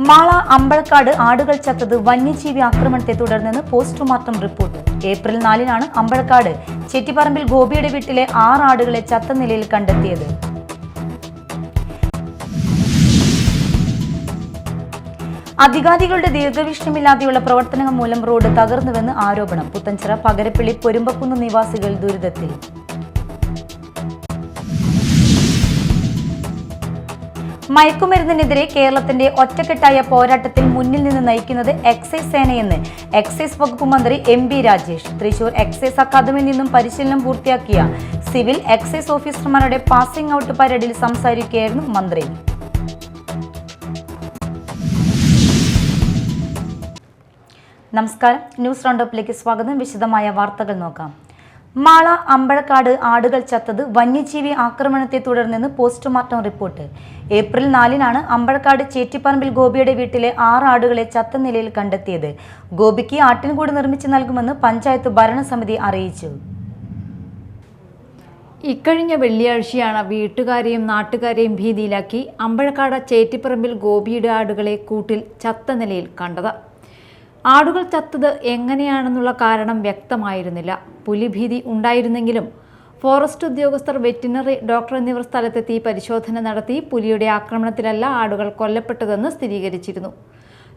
മാള അമ്പഴക്കാട് ആടുകൾ ചത്തത് വന്യജീവി ആക്രമണത്തെ തുടർന്ന് പോസ്റ്റ്മോർട്ടം റിപ്പോർട്ട്. ഏപ്രിൽ 4-നാണ് അമ്പഴക്കാട് ചെട്ടിപ്പറമ്പിൽ ഗോപിയുടെ വീട്ടിലെ 6 ആടുകളെ ചത്ത നിലയിൽ കണ്ടെത്തിയത്. അധികാരികളുടെ ദീർഘവീക്ഷണമില്ലാതെയുള്ള പ്രവർത്തനങ്ങൾ മൂലം റോഡ് തകർന്നുവെന്ന് ആരോപണം. പുത്തഞ്ചിറ പകരപ്പള്ളി പൊരുമ്പക്കുന്ന് നിവാസികൾ ദുരിതത്തിൽ. മയക്കുമരുന്നിനെതിരെ കേരളത്തിന്റെ ഒറ്റക്കെട്ടായ പോരാട്ടത്തിൽ മുന്നിൽ നിന്ന് നയിക്കുന്നത് എക്സൈസ് സേനയെന്ന് എക്സൈസ് വകുപ്പ് മന്ത്രി MP രാജേഷ്. തൃശൂർ എക്സൈസ് അക്കാദമിയിൽ നിന്നും പരിശീലനം പൂർത്തിയാക്കിയ സിവിൽ എക്സൈസ് ഓഫീസർമാരുടെ പാസിംഗ് ഔട്ട് പരേഡിൽ സംസാരിക്കുകയായിരുന്നു മന്ത്രി. നമസ്കാരം, ന്യൂസ് റൗണ്ടപ്പിലേക്ക് സ്വാഗതം. വിശദമായ വാർത്തകൾ നോക്കാം. മാള അമ്പഴക്കാട് ആടുകൾ ചത്തത് വന്യജീവി ആക്രമണത്തെ തുടർന്ന് പോസ്റ്റ്മോർട്ടം റിപ്പോർട്ട്. ഏപ്രിൽ 4-നാണ് അമ്പഴക്കാട് ചേറ്റിപ്പറമ്പിൽ ഗോപിയുടെ വീട്ടിലെ 6 ആടുകളെ ചത്ത നിലയിൽ കണ്ടെത്തിയത്. ഗോപിക്ക് ആട്ടിൻകൂട് നിർമ്മിച്ചു നൽകുമെന്ന് പഞ്ചായത്ത് ഭരണസമിതി അറിയിച്ചു. ഇക്കഴിഞ്ഞ വെള്ളിയാഴ്ചയാണ് വീട്ടുകാരെയും നാട്ടുകാരെയും ഭീതിയിലാക്കി അമ്പഴക്കാട് ചേറ്റിപ്പറമ്പിൽ ഗോപിയുടെ ആടുകളെ കൂട്ടിൽ ചത്ത നിലയിൽ കണ്ടത്. ആടുകൾ ചത്തത് എങ്ങനെയാണെന്നുള്ള കാരണം വ്യക്തമായിരുന്നില്ല. പുലിഭീതി ഉണ്ടായിരുന്നെങ്കിലും ഫോറസ്റ്റ് ഉദ്യോഗസ്ഥർ, വെറ്റിനറി ഡോക്ടർ എന്നിവർ സ്ഥലത്തെത്തി പരിശോധന നടത്തി പുലിയുടെ ആക്രമണത്തിലല്ല ആടുകൾ കൊല്ലപ്പെട്ടതെന്ന് സ്ഥിരീകരിച്ചിരുന്നു.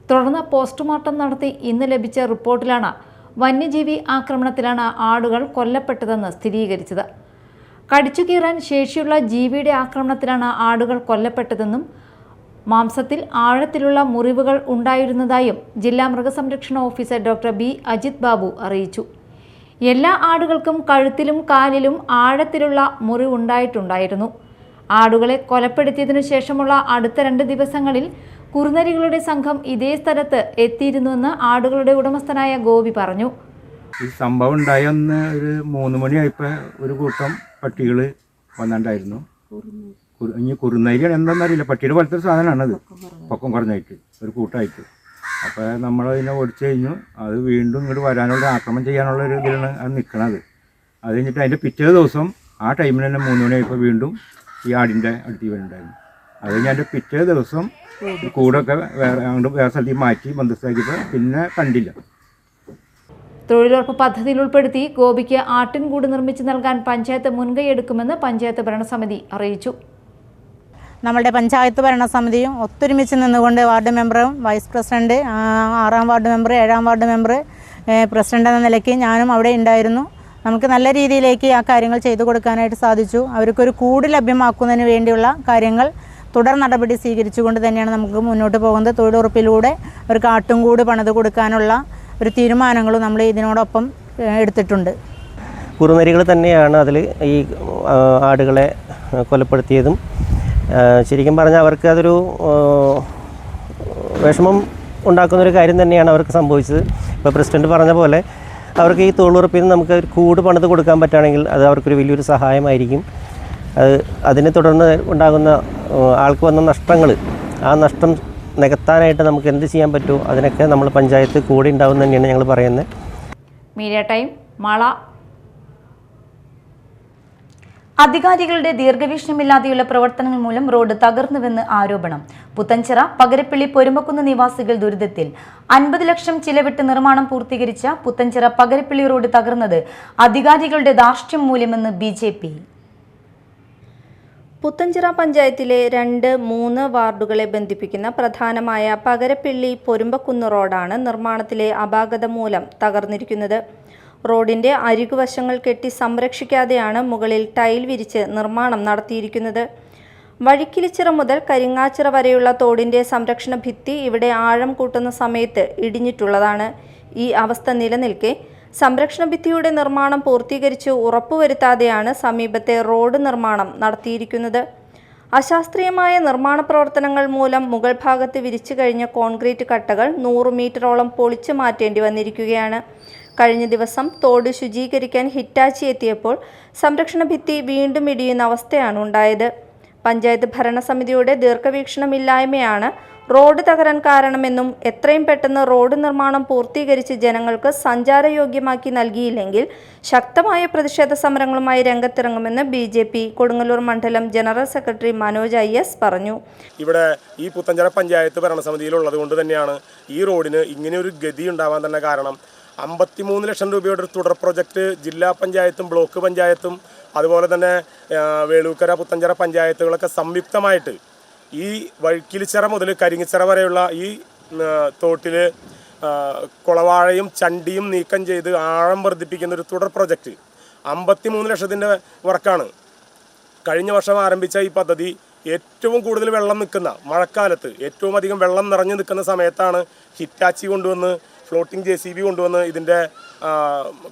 തുടർന്ന് പോസ്റ്റ്മോർട്ടം നടത്തി ഇന്ന് ലഭിച്ച റിപ്പോർട്ടിലാണ് വന്യജീവി ആക്രമണത്തിലാണ് ആടുകൾ കൊല്ലപ്പെട്ടതെന്ന് സ്ഥിരീകരിച്ചത്. കടിച്ചുകീറാൻ ശേഷിയുള്ള ജീവിയുടെ ആക്രമണത്തിലാണ് ആടുകൾ കൊല്ലപ്പെട്ടതെന്നും മാംസത്തിൽ ആഴത്തിലുള്ള മുറിവുകൾ ഉണ്ടായിരുന്നതായും ജില്ലാ മൃഗസംരക്ഷണ officer doctor B Ajith Babu അറിയിച്ചു. എല്ലാ ആടുകൾക്കും കഴുത്തിലും കാലിലും ആഴത്തിലുള്ള മുറിവുണ്ടായിട്ടുണ്ടായിരുന്നു. ആടുകളെ കൊലപ്പെടുത്തിയതിനു ശേഷമുള്ള അടുത്ത 2 ദിവസങ്ങളിൽ കുറുനരികളുടെ സംഘം ഇതേ സ്ഥലത്ത് എത്തിയിരുന്നുവെന്ന് ആടുകളുടെ ഉടമസ്ഥനായ ഗോപി പറഞ്ഞു. ഈ സംഭവം ഉണ്ടായ ഒന്ന് ഒരു 3 മണിയായപ്പോൾ ഒരു കൂട്ടം പട്ടികൾ വന്നിട്ടുണ്ടായിരുന്നു. ഇനി കുറുനരിയാണ് എന്താണെന്നറിയില്ല, പട്ടിയുടെ പോലത്തെ സാധനമാണത്, പൊക്കം കുറഞ്ഞായിട്ട് ഒരു കൂട്ടമായിട്ട്. അപ്പോൾ നമ്മളതിനെ ഓടിച്ചു കഴിഞ്ഞു. അത് വീണ്ടും ഇങ്ങോട്ട് വരാനുള്ള ആക്രമണം ചെയ്യാനുള്ള ഒരു ഇതിലാണ് അത് നിൽക്കണത്. അത് കഴിഞ്ഞിട്ട് അതിൻ്റെ പിറ്റേ ദിവസം ആ ടൈമിൽ തന്നെ 3 മണിയായപ്പോൾ വീണ്ടും ഈ ആടിൻ്റെ അടുത്ത് വരുന്നുണ്ടായിരുന്നു. അത് കഴിഞ്ഞ് അതിൻ്റെ പിറ്റേ ദിവസം കൂടൊക്കെ വേറെ സ്ഥലത്തേക്ക് മാറ്റി ബന്ധസ്ഥാക്കിയപ്പോൾ പിന്നെ കണ്ടില്ല. തൊഴിലുറപ്പ് പദ്ധതിയിൽ ഉൾപ്പെടുത്തി ഗോപിക്ക് ആട്ടിൻകൂട് നിർമ്മിച്ചു നൽകാൻ പഞ്ചായത്ത് മുൻകൈയെടുക്കുമെന്ന് പഞ്ചായത്ത് ഭരണസമിതി അറിയിച്ചു. നമ്മളുടെ പഞ്ചായത്ത് ഭരണസമിതിയും ഒത്തൊരുമിച്ച് നിന്നുകൊണ്ട് വാർഡ് മെമ്പറും വൈസ് പ്രസിഡന്റ്, 6-ാം വാർഡ് മെമ്പർ, 7-ാം വാർഡ് മെമ്പർ, പ്രസിഡന്റ് എന്ന നിലയ്ക്ക് ഞാനും അവിടെ ഉണ്ടായിരുന്നു. നമുക്ക് നല്ല രീതിയിലേക്ക് ആ കാര്യങ്ങൾ ചെയ്തു കൊടുക്കാനായിട്ട് സാധിച്ചു. അവർക്കൊരു കൂട് ലഭ്യമാക്കുന്നതിന് വേണ്ടിയുള്ള കാര്യങ്ങൾ തുടർ നടപടി സ്വീകരിച്ചുകൊണ്ട് തന്നെയാണ് നമുക്ക് മുന്നോട്ട് പോകുന്നത്. തൊഴിലുറപ്പിലൂടെ അവർക്ക് ആട്ടുംകൂട് പണിത് കൊടുക്കാനുള്ള ഒരു തീരുമാനങ്ങളും നമ്മൾ ഇതിനോടൊപ്പം എടുത്തിട്ടുണ്ട്. കുറുനരികൾ തന്നെയാണ് അതിൽ ഈ ആടുകളെ കൊലപ്പെടുത്തിയതും. ശരിക്കും പറഞ്ഞാൽ അവർക്ക് അതൊരു വിഷമം ഉണ്ടാക്കുന്നൊരു കാര്യം തന്നെയാണ് അവർക്ക് സംഭവിച്ചത്. ഇപ്പോൾ പ്രസിഡന്റ് പറഞ്ഞ പോലെ അവർക്ക് ഈ തൊഴിലുറപ്പിൽ നിന്ന് നമുക്ക് ഒരു കൂട് പണിത് കൊടുക്കാൻ പറ്റുകയാണെങ്കിൽ അത് അവർക്കൊരു വലിയൊരു സഹായമായിരിക്കും. അതിനെ തുടർന്ന് ഉണ്ടാകുന്ന ആൾക്ക് വന്ന നഷ്ടങ്ങൾ, ആ നഷ്ടം നികത്താനായിട്ട് നമുക്ക് എന്ത് ചെയ്യാൻ പറ്റുമോ അതിനൊക്കെ നമ്മൾ പഞ്ചായത്ത് കൂടെ ഉണ്ടാവും തന്നെയാണ് ഞങ്ങൾ പറയുന്നത്. Media time, Mala. അധികാരികളുടെ ദീർഘവീക്ഷണമില്ലാതെയുള്ള പ്രവർത്തനങ്ങൾ മൂലം റോഡ് തകർന്നുവെന്ന് ആരോപണം. പുത്തഞ്ചിറ പകരപ്പള്ളി പൊരുമ്പക്കുന്ന് നിവാസികൾ ദുരിതത്തിൽ. 50 ലക്ഷം ചിലവിട്ട് നിർമ്മാണം പൂർത്തീകരിച്ച പുത്തഞ്ചിറ പകരപ്പള്ളി റോഡ് തകർന്നത് അധികാരികളുടെ ധാർഷ്ട്യം മൂലമെന്ന് BJP. പുത്തഞ്ചിറ പഞ്ചായത്തിലെ 2-3 വാർഡുകളെ ബന്ധിപ്പിക്കുന്ന പ്രധാനമായ പകരപ്പള്ളി പൊരുമ്പക്കുന്ന് റോഡാണ് നിർമ്മാണത്തിലെ അപാകത മൂലം തകർന്നിരിക്കുന്നത്. റോഡിന്റെ അരികുവശങ്ങൾ കെട്ടി സംരക്ഷിക്കാതെയാണ് മുകളിൽ ടൈൽ വിരിച്ച് നിർമ്മാണം നടത്തിയിരിക്കുന്നത്. വഴിക്കിലിച്ചിറ മുതൽ കരിങ്ങാച്ചിറ വരെയുള്ള തോടിന്റെ സംരക്ഷണ ഭിത്തി ഇവിടെ ആഴം കൂട്ടുന്ന സമയത്ത് ഇടിഞ്ഞിട്ടുള്ളതാണ്. ഈ അവസ്ഥ നിലനിൽക്കെ സംരക്ഷണ ഭിത്തിയുടെ നിർമ്മാണം പൂർത്തീകരിച്ച് ഉറപ്പുവരുത്താതെയാണ് സമീപത്തെ റോഡ് നിർമ്മാണം നടത്തിയിരിക്കുന്നത്. അശാസ്ത്രീയമായ നിർമ്മാണ പ്രവർത്തനങ്ങൾ മൂലം മുകൾ ഭാഗത്ത് വിരിച്ചു കഴിഞ്ഞ കോൺക്രീറ്റ് കട്ടകൾ 100 മീറ്ററോളം പൊളിച്ചു മാറ്റേണ്ടി വന്നിരിക്കുകയാണ്. കഴിഞ്ഞ ദിവസം തോട് ശുചീകരിക്കാൻ ഹിറ്റാച്ചി എത്തിയപ്പോൾ സംരക്ഷണ ഭിത്തി വീണ്ടും ഇടിയുന്ന അവസ്ഥയാണ് ഉണ്ടായത്. പഞ്ചായത്ത് ഭരണസമിതിയുടെ ദീർഘവീക്ഷണമില്ലായ്മയാണ് റോഡ് തകരാൻ കാരണമെന്നും എത്രയും പെട്ടെന്ന് റോഡ് നിർമ്മാണം പൂർത്തീകരിച്ച് ജനങ്ങൾക്ക് സഞ്ചാരയോഗ്യമാക്കി നൽകിയില്ലെങ്കിൽ ശക്തമായ പ്രതിഷേധ സമരങ്ങളുമായി രംഗത്തിറങ്ങുമെന്ന് BJP കൊടുങ്ങല്ലൂർ മണ്ഡലം ജനറൽ സെക്രട്ടറി മനോജ് IS പറഞ്ഞു. ഇവിടെ ഈ പുത്തഞ്ചിറ പഞ്ചായത്ത് ഭരണസമിതിയിലുള്ളത് കൊണ്ട് തന്നെയാണ് ഈ റോഡിന് ഇങ്ങനെയൊരു ഗതി ഉണ്ടാവാൻ തന്നെ കാരണം. 53 ലക്ഷം രൂപയുടെ ഒരു തുടർ പ്രൊജക്റ്റ് ജില്ലാ പഞ്ചായത്തും ബ്ലോക്ക് പഞ്ചായത്തും അതുപോലെ തന്നെ വേളൂക്കര പുത്തഞ്ചിറ പഞ്ചായത്തുകളൊക്കെ സംയുക്തമായിട്ട് ഈ വഴിക്കിലിച്ചിറ മുതൽ കരിങ്ങിച്ചിറ വരെയുള്ള ഈ തോട്ടിൽ കുളവാഴയും ചണ്ടിയും നീക്കം ചെയ്ത് ആഴം വർദ്ധിപ്പിക്കുന്ന ഒരു തുടർ പ്രൊജക്റ്റ് 53 ലക്ഷത്തിൻ്റെ വർക്കാണ്. കഴിഞ്ഞ വർഷം ആരംഭിച്ച ഈ പദ്ധതി ഏറ്റവും കൂടുതൽ വെള്ളം നിൽക്കുന്ന മഴക്കാലത്ത് ഏറ്റവും അധികം വെള്ളം നിറഞ്ഞു നിൽക്കുന്ന സമയത്താണ് ഹിറ്റാച്ചി കൊണ്ടുവന്ന് ഫ്ലോട്ടിംഗ് JCB കൊണ്ടുവന്ന് ഇതിൻ്റെ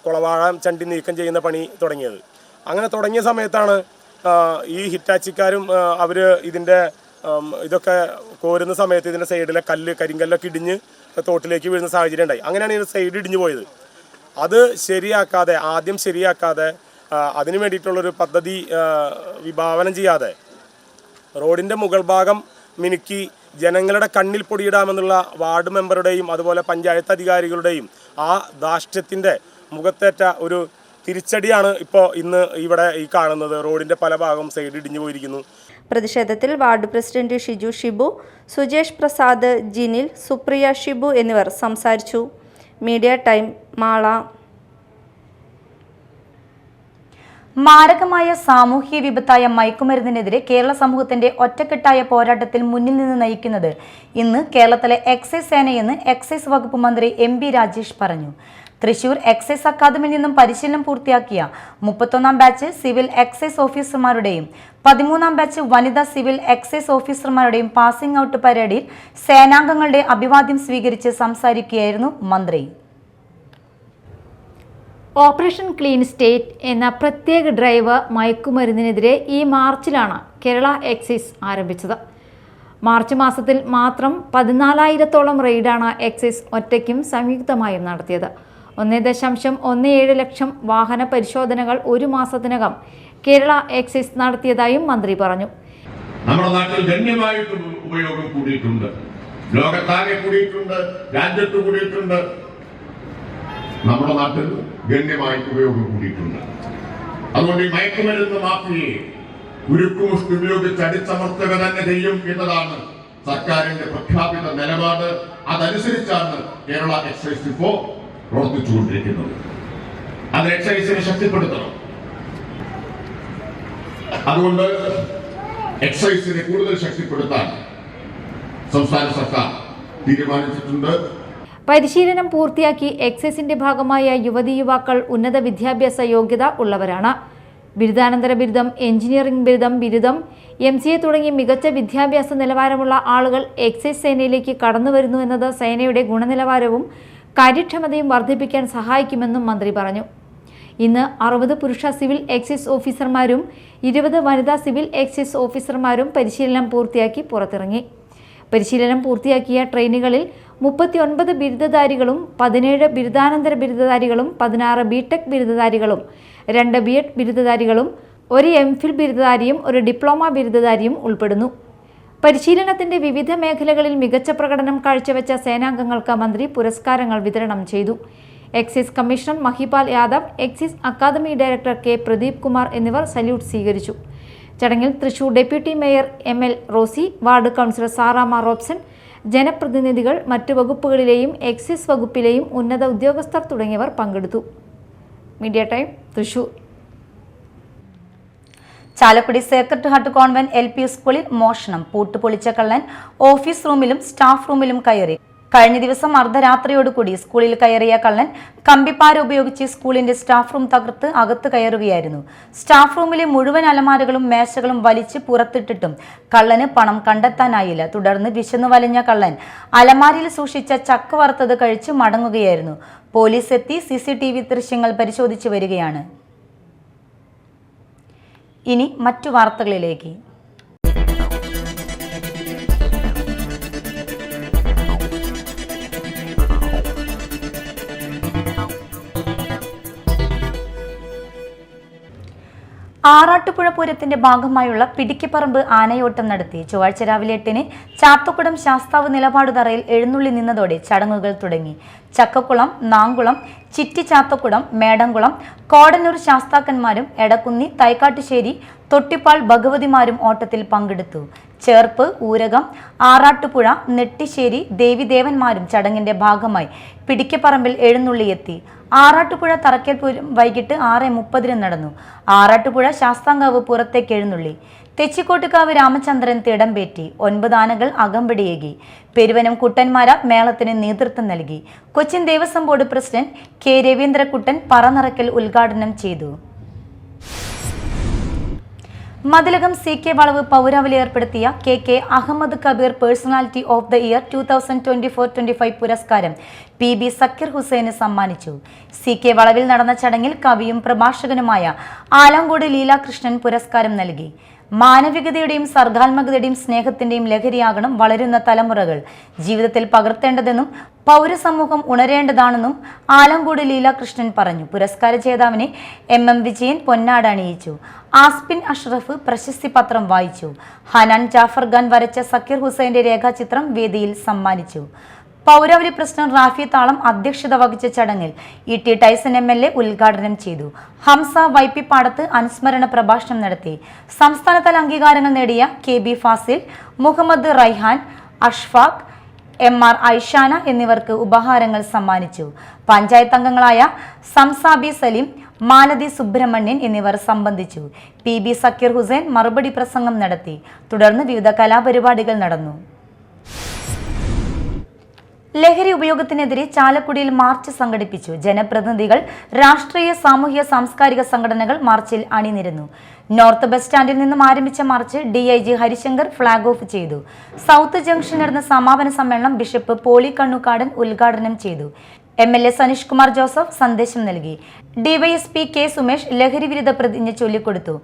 കുളവാഴ ചണ്ടി നീക്കം ചെയ്യുന്ന പണി തുടങ്ങിയത്. അങ്ങനെ തുടങ്ങിയ സമയത്താണ് ഈ ഹിറ്റാച്ചിക്കാരും അവർ ഇതിൻ്റെ ഇതൊക്കെ കോരുന്ന സമയത്ത് ഇതിൻ്റെ സൈഡിലെ കരിങ്കല്ലൊക്കെ ഇടിഞ്ഞ് തോട്ടിലേക്ക് വീഴുന്ന സാഹചര്യം ഉണ്ടായി. അങ്ങനെയാണ് ഇതിൻ്റെ സൈഡ് ഇടിഞ്ഞു പോയത്. അത് ആദ്യം ശരിയാക്കാതെ അതിനു വേണ്ടിയിട്ടുള്ളൊരു പദ്ധതി വിഭാവനം ചെയ്യാതെ റോഡിൻ്റെ മുകൾ ഭാഗം മിനുക്കി ജനങ്ങളുടെ കണ്ണിൽ പൊടിയിടാമെന്നുള്ള വാർഡ് മെമ്പറുടെയും അതുപോലെ പഞ്ചായത്ത് അധികാരികളുടെയും ആ ധാർഷ്ട്യത്തിൻ്റെ മുഖത്തേറ്റ ഒരു തിരിച്ചടിയാണ് ഇപ്പോൾ ഇന്ന് ഇവിടെ ഈ കാണുന്നത്. റോഡിൻ്റെ പല ഭാഗം സൈഡ് ഇടിഞ്ഞു പോയിരിക്കുന്നു. പ്രതിഷേധത്തിൽ വാർഡ് പ്രസിഡന്റ് ഷിജു ഷിബു, സുജേഷ് പ്രസാദ്, ജിനിൽ, സുപ്രിയ ഷിബു എന്നിവർ സംസാരിച്ചു. Media time, Mala. മാരകമായ സാമൂഹ്യ വിപത്തായ മയക്കുമരുന്നിനെതിരെ കേരള സമൂഹത്തിന്റെ ഒറ്റക്കെട്ടായ പോരാട്ടത്തിൽ മുന്നിൽ നിന്ന് നയിക്കുന്നത് ഇന്ന് കേരളത്തിലെ എക്സൈസ് സേനയെന്ന് എക്സൈസ് വകുപ്പ് മന്ത്രി MB രാജേഷ് പറഞ്ഞു. തൃശൂർ എക്സൈസ് അക്കാദമിയിൽ നിന്നും പരിശീലനം പൂർത്തിയാക്കിയ 31ാം ബാച്ച് സിവിൽ എക്സൈസ് ഓഫീസർമാരുടെയും 13ാം ബാച്ച് വനിതാ സിവിൽ എക്സൈസ് ഓഫീസർമാരുടെയും പാസിംഗ് ഔട്ട് പരേഡിൽ സേനാംഗങ്ങളുടെ അഭിവാദ്യം സ്വീകരിച്ച് സംസാരിക്കുകയായിരുന്നു മന്ത്രി. ഓപ്പറേഷൻ ക്ലീൻ സ്റ്റേറ്റ് എന്ന പ്രത്യേക ഡ്രൈവ് മയക്കുമരുന്നിനെതിരെ ഈ മാർച്ചിലാണ് കേരള എക്സൈസ് ആരംഭിച്ചത്. മാർച്ച് മാസത്തിൽ മാത്രം 14,000-ഓളം റെയ്ഡാണ് എക്സൈസ് ഒറ്റയ്ക്കും സംയുക്തമായും നടത്തിയത്. 1.17 ലക്ഷം വാഹന പരിശോധനകൾ ഒരു മാസത്തിനകം കേരള എക്സൈസ് നടത്തിയതായും മന്ത്രി പറഞ്ഞു. നമ്മുടെ നാട്ടിൽ ഗണ്യമായിട്ട് ഉപയോഗം കൂടിയിട്ടുണ്ട്, ലോകത്താകെ കൂടിയിട്ടുണ്ട്, രാജ്യത്ത് കൂടിയിട്ടുണ്ട്. നമ്മുടെ നാട്ടിൽ ഗണ്യമായിട്ട് ഉപയോഗം കൂടിയിട്ടുണ്ട്. അതുകൊണ്ട് ഈ മയക്കുമരുന്ന് മാഫിയയെ ഉരുക്കുമുഷ്ടി ഉപയോഗിച്ച് അടിച്ചമർത്തുക തന്നെ ചെയ്യും എന്നതാണ് സർക്കാരിന്റെ പ്രഖ്യാപിത നിലപാട്. അതനുസരിച്ചാണ് കേരള എക്സൈസ് ഇപ്പോ പ്രവർത്തിച്ചുകൊണ്ടിരിക്കുന്നത്. അത് എക്സൈസിനെ ശക്തിപ്പെടുത്തണം. അതുകൊണ്ട് എക്സൈസിനെ കൂടുതൽ ശക്തിപ്പെടുത്താൻ സംസ്ഥാന സർക്കാർ തീരുമാനിച്ചിട്ടുണ്ട്. പരിശീലനം പൂർത്തിയാക്കി എക്സൈസിന്റെ ഭാഗമായ യുവതീ-യുവാക്കൾ ഉന്നത വിദ്യാഭ്യാസ യോഗ്യത ഉള്ളവരാണ്. ബിരുദാനന്തര ബിരുദം, എഞ്ചിനീയറിംഗ് ബിരുദം, MCA തുടങ്ങി മികച്ച വിദ്യാഭ്യാസ നിലവാരമുള്ള ആളുകൾ എക്സൈസ് സേനയിലേക്ക് കടന്നുവരുന്നു എന്നത് സേനയുടെ ഗുണനിലവാരവും കാര്യക്ഷമതയും വർദ്ധിപ്പിക്കാൻ സഹായിക്കുമെന്നും മന്ത്രി പറഞ്ഞു. ഇന്ന് 60 പുരുഷ സിവിൽ എക്സൈസ് ഓഫീസർമാരും 20 വനിതാ സിവിൽ എക്സൈസ് ഓഫീസർമാരും പരിശീലനം പൂർത്തിയാക്കി പുറത്തിറങ്ങി. പരിശീലനം പൂർത്തിയാക്കിയ ട്രെയിനികളിൽ 39 ബിരുദധാരികളും 17 ബിരുദാനന്തര ബിരുദധാരികളും 16 BTech ബിരുദധാരികളും 2 B.Ed ബിരുദധാരികളും 1 MPhil ബിരുദധാരിയും 1 ഡിപ്ലോമ ബിരുദധാരിയും ഉൾപ്പെടുന്നു. പരിശീലനത്തിന്റെ വിവിധ മേഖലകളിൽ മികച്ച പ്രകടനം കാഴ്ചവെച്ച സേനാംഗങ്ങൾക്ക് മന്ത്രി പുരസ്കാരങ്ങൾ വിതരണം ചെയ്തു. Excise commissioner Mahipal Yadav, excise academy director K. Pradeep Kumar എന്നിവർ സല്യൂട്ട് സ്വീകരിച്ചു. ചടങ്ങിൽ Thrissur deputy mayor ML Rosy, ward councillor Saramma Robson, ജനപ്രതിനിധികൾ, മറ്റു വകുപ്പുകളിലെയും എക്സൈസ് വകുപ്പിലെയും ഉന്നത ഉദ്യോഗസ്ഥർ തുടങ്ങിയവർ പങ്കെടുത്തു. Media time, Thrissur. Chalakudy sacred heart convent LP സ്കൂളിൽ മോഷണം. പൂട്ടുപൊളിച്ച കള്ളൻ ഓഫീസ് റൂമിലും സ്റ്റാഫ് റൂമിലും കയറി. കഴിഞ്ഞ ദിവസം അർദ്ധരാത്രിയോടുകൂടി സ്കൂളിൽ കയറിയ കള്ളൻ കമ്പിപ്പാര ഉപയോഗിച്ച് സ്കൂളിന്റെ സ്റ്റാഫ് റൂം തകർത്ത് അകത്ത് കയറുകയായിരുന്നു. സ്റ്റാഫ് റൂമിലെ മുഴുവൻ അലമാരകളും മേശകളും വലിച്ച് പുറത്തിട്ടിട്ടും കള്ളന് പണം കണ്ടെത്താനായില്ല. തുടർന്ന് വിശന്നു വലഞ്ഞ കള്ളൻ അലമാരയിൽ സൂക്ഷിച്ച ചക്ക വറുത്തത് കഴിച്ച് മടങ്ങുകയായിരുന്നു. പോലീസ് എത്തി CCTV ദൃശ്യങ്ങൾ പരിശോധിച്ചു വരികയാണ്. ഇനി മറ്റു വാർത്തകളിലേക്ക്. ആറാട്ടുപുഴ പൂരത്തിന്റെ ഭാഗമായുള്ള പിടിക്കിപ്പറമ്പ് ആനയോട്ടം നടത്തി. ചൊവ്വാഴ്ച രാവിലെ 8-ന് ചാത്തക്കുളം ശാസ്താവ് നിലപാടുതറയിൽ എഴുന്നള്ളി നിന്നതോടെ ചടങ്ങുകൾ തുടങ്ങി. ചക്കക്കുളം, നാങ്കുളം, ചിറ്റി ചാത്തക്കുളം, മേടംകുളം, കോടന്നൂർ ശാസ്താക്കന്മാരും എടക്കുന്നി, തൈക്കാട്ടുശ്ശേരി, തൊട്ടിപ്പാൾ ഭഗവതിമാരും ഓട്ടത്തിൽ പങ്കെടുത്തു. ചേർപ്പ്, ഊരകം, ആറാട്ടുപുഴ, നെട്ടിശ്ശേരി ദേവിദേവന്മാരും ചടങ്ങിന്റെ ഭാഗമായി പിടിക്കിപ്പറമ്പിൽ എഴുന്നള്ളിയെത്തി. ആറാട്ടുപുഴ തറക്കൽ പൂരം വൈകിട്ട് 6:30 നടന്നു. ആറാട്ടുപുഴ ശാസ്താംകാവ് പുറത്തേക്ക് എഴുന്നള്ളി. തെച്ചിക്കോട്ടുകാവ് രാമചന്ദ്രൻ തിടമ്പേറ്റി. 9 ആനകൾ അകമ്പടിയേകി. പെരുവനം കുട്ടന്മാര മേളത്തിന് നേതൃത്വം നൽകി. Cochin Devaswom board president K Ravindrakuttan പറനിറക്കൽ ഉദ്ഘാടനം ചെയ്തു. മതിലകം CK വളവ് പൗരാവലി ഏർപ്പെടുത്തിയ KK Ahammed Kabeer personality of the year 2024-25 പുരസ്കാരം PB സക്കീർ ഹുസൈന് സമ്മാനിച്ചു. CK വളവിൽ നടന്ന ചടങ്ങിൽ കവിയും പ്രഭാഷകനുമായ ആലങ്കോട് ലീലാകൃഷ്ണൻ പുരസ്കാരം നൽകി. മാനവികതയുടെയും സർഗാത്മകതയുടെയും സ്നേഹത്തിന്റെയും ലഹരിയാകണം വളരുന്ന തലമുറകൾ ജീവിതത്തിൽ പകർത്തേണ്ടതെന്നും പൗരസമൂഹം ഉണരേണ്ടതാണെന്നും ആലങ്കോട് ലീലാകൃഷ്ണൻ പറഞ്ഞു. പുരസ്കാര ജേതാവിനെ MM വിജയൻ പൊന്നാട അണിയിച്ചു. ആസ്പിൻ അഷ്റഫ് പ്രശസ്തി പത്രം വായിച്ചു. ഹനാൻ ജാഫർ ഖാൻ വരച്ച സക്കീർ ഹുസൈന്റെ രേഖാചിത്രം വേദിയിൽ സമ്മാനിച്ചു. പൗരാവലി പ്രസിഡന്റ് റാഫി താളം അധ്യക്ഷത വഹിച്ച ചടങ്ങിൽ ET ടൈസൺ MLA ഉദ്ഘാടനം ചെയ്തു. ഹംസ YP പാടത്ത് അനുസ്മരണ പ്രഭാഷണം നടത്തി. സംസ്ഥാനതല അംഗീകാരങ്ങൾ നേടിയ KB ഫാസിൽ, മുഹമ്മദ് റൈഹാൻ, അഷ്ഫാഖ്, MR ഐഷാന എന്നിവർക്ക് ഉപഹാരങ്ങൾ സമ്മാനിച്ചു. പഞ്ചായത്ത് അംഗങ്ങളായ സംസാബി സലീം, മാലതി സുബ്രഹ്മണ്യൻ എന്നിവർ സംബന്ധിച്ചു. PB സക്കീർ ഹുസൈൻ മറുപടി പ്രസംഗം നടത്തി. തുടർന്ന് വിവിധ കലാപരിപാടികൾ നടന്നു. ലഹരി ഉപയോഗത്തിനെതിരെ ചാലക്കുടിയിൽ മാർച്ച് സംഘടിപ്പിച്ചു. ജനപ്രതിനിധികൾ, രാഷ്ട്രീയ, സാമൂഹ്യ, സാംസ്കാരിക സംഘടനകൾ മാർച്ചിൽ അണിനിരന്നു. നോർത്ത് ബസ് സ്റ്റാൻഡിൽ നിന്നും ആരംഭിച്ച March DIG Harishankar flag off ചെയ്തു. സൗത്ത് ജംഗ്ഷനിൽ നടന്ന സമാപന സമ്മേളനം ബിഷപ്പ് പോളി കണ്ണുകാടൻ ഉദ്ഘാടനം ചെയ്തു. MLA സനീഷ് കുമാർ ജോസഫ് സന്ദേശം നൽകി. DYSP K സുമേഷ് ലഹരി വിരുദ്ധ പ്രതിജ്ഞ ചൊല്ലിക്കൊടുത്തു.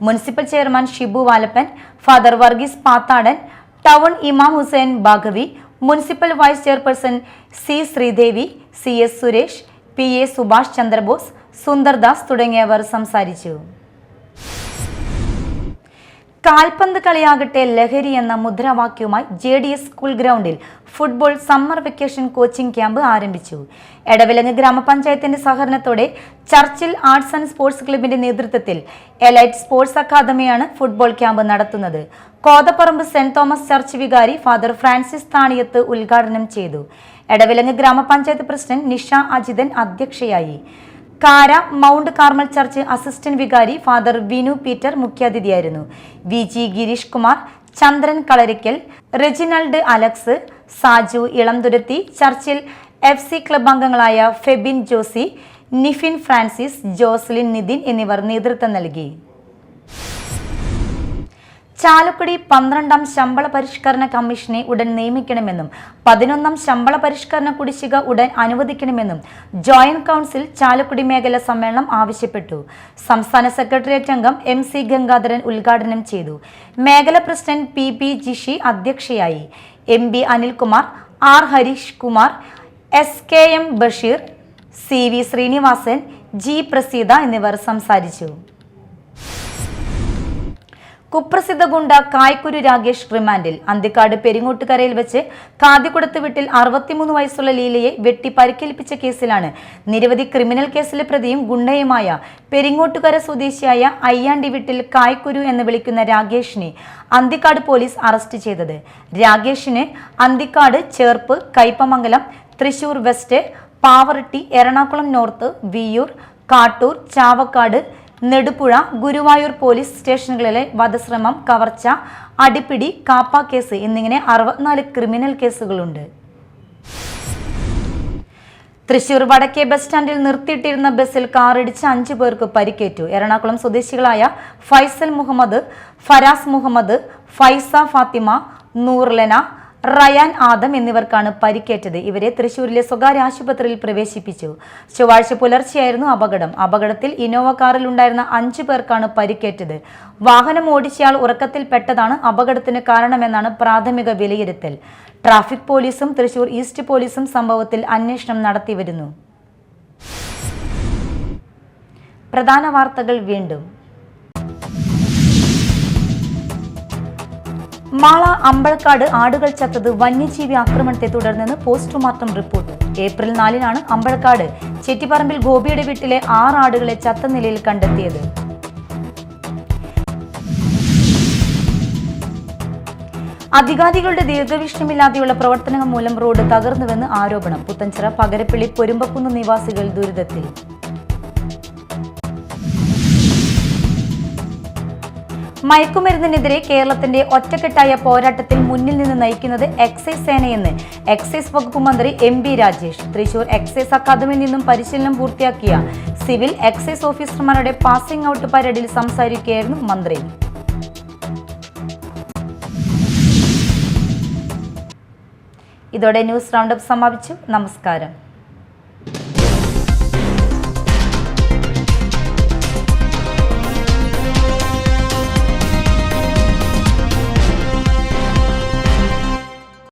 Municipal chairman Shibu Valappan, father Varghese Pathadan, town ഇമാം Hussain Baqavi, municipal vice chairperson C Sreedevi, CS Suresh, PA Subhash Chandrabose, Sundardas തുടങ്ങിയവർ സംസാരിച്ചു. കാൽപന്ത് കളിയാകട്ടെ ലഹരി എന്ന മുദ്രാവാക്യവുമായി JDS സ്കൂൾ ഗ്രൗണ്ടിൽ football summer vacation coaching camp ആരംഭിച്ചു. എടവിലങ്ങ് ഗ്രാമപഞ്ചായത്തിന്റെ സഹകരണത്തോടെ ചർച്ചിൽ ആർട്സ് ആൻഡ് സ്പോർട്സ് ക്ലബിന്റെ നേതൃത്വത്തിൽ എലൈറ്റ് സ്പോർട്സ് അക്കാദമിയാണ് ഫുട്ബോൾ ക്യാമ്പ് നടത്തുന്നത്. കോതപ്പറമ്പ് സെന്റ് തോമസ് ചർച്ച് വികാരി ഫാദർ ഫ്രാൻസിസ് താണിയത്ത് ഉദ്ഘാടനം ചെയ്തു. എടവിലങ്ങ് ഗ്രാമപഞ്ചായത്ത് പ്രസിഡന്റ് നിഷ അജിതൻ അധ്യക്ഷയായി. Kara Mount Carmel church assistant വികാരി ഫാദർ വിനു പീറ്റർ മുഖ്യാതിഥിയായിരുന്നു. VG Gireesh Kumar, Chandran Kalarikkal, Reginald Alex, Saju Elamthuruthy, Churchill FC club അംഗങ്ങളായ ഫെബിൻ ജോസി, നിഫിൻ ഫ്രാൻസിസ്, ജോസ്ലിൻ നിതിൻ എന്നിവർ നേതൃത്വം നൽകി. ചാലക്കുടി 12ാം ശമ്പള പരിഷ്കരണ കമ്മീഷനെ ഉടൻ നിയമിക്കണമെന്നും 11ാം ശമ്പള പരിഷ്കരണ കുടിശ്ശിക ഉടൻ അനുവദിക്കണമെന്നും ജോയിന്റ് കൗൺസിൽ ചാലക്കുടി മേഖല സമ്മേളനം ആവശ്യപ്പെട്ടു. സംസ്ഥാന സെക്രട്ടേറിയറ്റ് അംഗം MC ഗംഗാധരൻ ഉദ്ഘാടനം ചെയ്തു. മേഖല പ്രസിഡന്റ് PP ജിഷി അധ്യക്ഷയായി. MB Anilkumar, R Harish Kumar, SKM Basheer, CV Sreenivasan, G Praseetha എന്നിവർ സംസാരിച്ചു. കുപ്രസിദ്ധ ഗുണ്ട കായ്ക്കുരു രാഗേഷ് റിമാൻഡിൽ. അന്തിക്കാട് പെരിങ്ങോട്ടുകരയിൽ വെച്ച് കാതികുടത്ത് വീട്ടിൽ 63 വയസ്സുള്ള ലീലയെ വെട്ടി പരിക്കേൽപ്പിച്ച കേസിലാണ് നിരവധി ക്രിമിനൽ കേസിലെ പ്രതിയും ഗുണ്ടയുമായ പെരിങ്ങോട്ടുകര സ്വദേശിയായ അയ്യാണ്ടി വീട്ടിൽ കായ്ക്കുരു എന്ന് വിളിക്കുന്ന രാഗേഷിനെ അന്തിക്കാട് പോലീസ് അറസ്റ്റ് ചെയ്തത്. രാഗേഷിന് Anthikkad, Cherpu, Kaipamangalam, Thrissur west, Pavaratty, Ernakulam north, Viyyur, Kattoor, Chavakkad, Nedupuzha, Guruvayur police സ്റ്റേഷനുകളിലെ വധശ്രമം, കവർച്ച, അടിപിടി, കാപ്പ കേസ് എന്നിങ്ങനെ 64 ക്രിമിനൽ കേസുകളുണ്ട്. തൃശൂർ വടക്കേ ബസ് സ്റ്റാൻഡിൽ നിർത്തിയിട്ടിരുന്ന ബസ്സിൽ കാറിടിച്ച് 5 പേർക്ക് പരിക്കേറ്റു. എറണാകുളം സ്വദേശികളായ ഫൈസൽ മുഹമ്മദ്, ഫരാസ് മുഹമ്മദ്, ഫൈസ ഫാത്തിമ, നൂർലന, റയാൻ ആദം എന്നിവർക്കാണ് പരിക്കേറ്റത്. ഇവരെ തൃശൂരിലെ സ്വകാര്യ ആശുപത്രിയിൽ പ്രവേശിപ്പിച്ചു. ചൊവ്വാഴ്ച പുലർച്ചെയായിരുന്നു അപകടം. അപകടത്തിൽ ഇന്നോവ കാറിൽ ഉണ്ടായിരുന്ന 5 പേർക്കാണ് പരിക്കേറ്റത്. വാഹനം ഓടിച്ചയാൾ ഉറക്കത്തിൽപ്പെട്ടതാണ് അപകടത്തിന് കാരണമെന്നാണ് പ്രാഥമിക വിലയിരുത്തൽ. ട്രാഫിക് പോലീസും തൃശൂർ ഈസ്റ്റ് പോലീസും സംഭവത്തിൽ അന്വേഷണം നടത്തിവരുന്നു. പ്രധാന വാർത്തകൾ വീണ്ടും. മാള അമ്പഴക്കാട് ആടുകൾ ചത്തത് വന്യജീവി ആക്രമണത്തെ തുടർന്ന് പോസ്റ്റ്മോർട്ടം റിപ്പോർട്ട്. ഏപ്രിൽ 4-നാണ് അമ്പഴക്കാട് ചെറ്റിപ്പറമ്പിൽ ഗോപിയുടെ വീട്ടിലെ 6 ആടുകളെ ചത്ത നിലയിൽ കണ്ടെത്തിയത്. അധികാരികളുടെ ദീർഘവീക്ഷണമില്ലാതെയുള്ള പ്രവർത്തനങ്ങൾ മൂലം റോഡ് തകർന്നുവെന്ന് ആരോപണം. പുത്തഞ്ചിറ പകരപ്പള്ളി പൊരുമ്പക്കുന്ന് നിവാസികൾ ദുരിതത്തിൽ. മയക്കുമരുന്നിനെതിരെ കേരളത്തിന്റെ ഒറ്റക്കെട്ടായ പോരാട്ടത്തിൽ മുന്നിൽ നിന്ന് നയിക്കുന്നത് എക്സൈസ് സേനയെന്ന് എക്സൈസ് വകുപ്പ് മന്ത്രി MP രാജേഷ്. തൃശൂർ എക്സൈസ് അക്കാദമിയിൽ നിന്നും പരിശീലനം പൂർത്തിയാക്കിയ സിവിൽ എക്സൈസ് ഓഫീസർമാരുടെ പാസിംഗ് ഔട്ട് പരേഡിൽ സംസാരിക്കുകയായിരുന്നു മന്ത്രി. ഇതോടെ ന്യൂസ് റൗണ്ടപ്പ് സമാപിച്ചു. നമസ്കാരം.